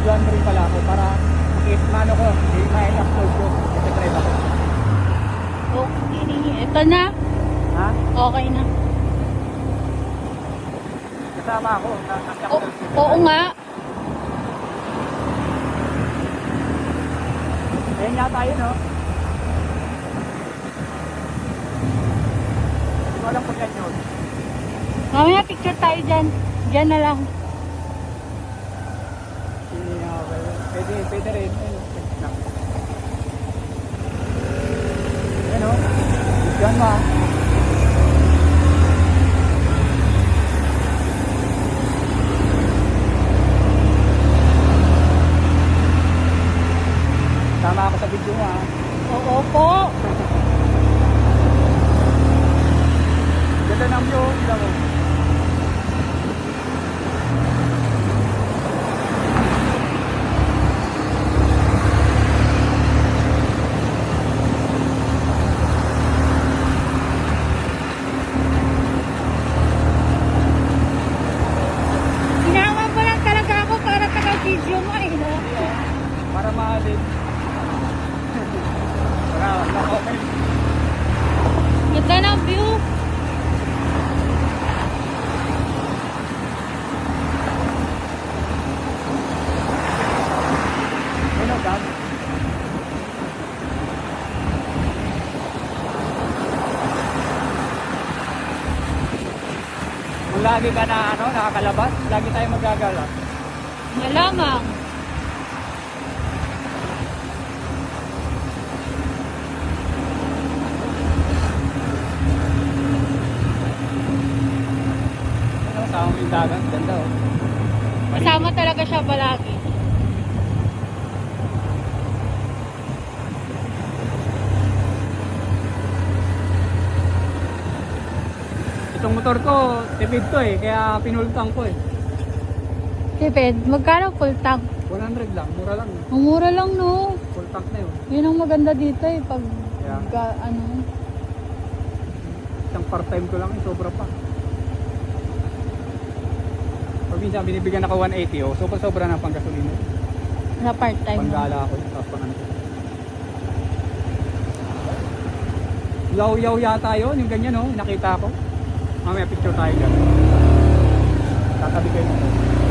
bibidyoan mo rin pala ako para makismano ko, hindi ma-upload ko. Kasi drive ako. Okay. Ito na. Ha? Okay na. Kasama ako. Oo nga. Ayan nga tayo, no? Hindi ko alam kung yan yun. Mamaya picture tayo dyan. Dyan na lang. Pwede rin. Ayan, no? Diyan mo, ha? Tama ako sa video mo, ha? Oo po. Ganda ng view, ganda mo. Sinama mo lang talaga ako para taga-video mo eh, no? Para mahalin. Para okay. Ganda ng view. Ano, God? Kung lagi ka na nakakalabas, lagi tayo magagala. Malamang. Ano, tawang yung dagat, ganda oh. Kasama talaga siya palagi. Itong motor ko, tipid to eh, kaya pinultang ko eh. Tipid, magkano full tank? 100 lang, mura lang. Ang mura lang, no? Full tank na yun. Yun ang maganda dito eh, pag Yeah. ano. Isang part-time ko lang, sobra pa. Pag minsan binibigyan ako 180 oh, sobra na pang gasolina. Sa part-time. Panggala ako, tapos pang ano. Yaw-yaw yata yun, yung ganyan oh, nakita ko. Mamaya picture tayo dyan. Tatabi kayo.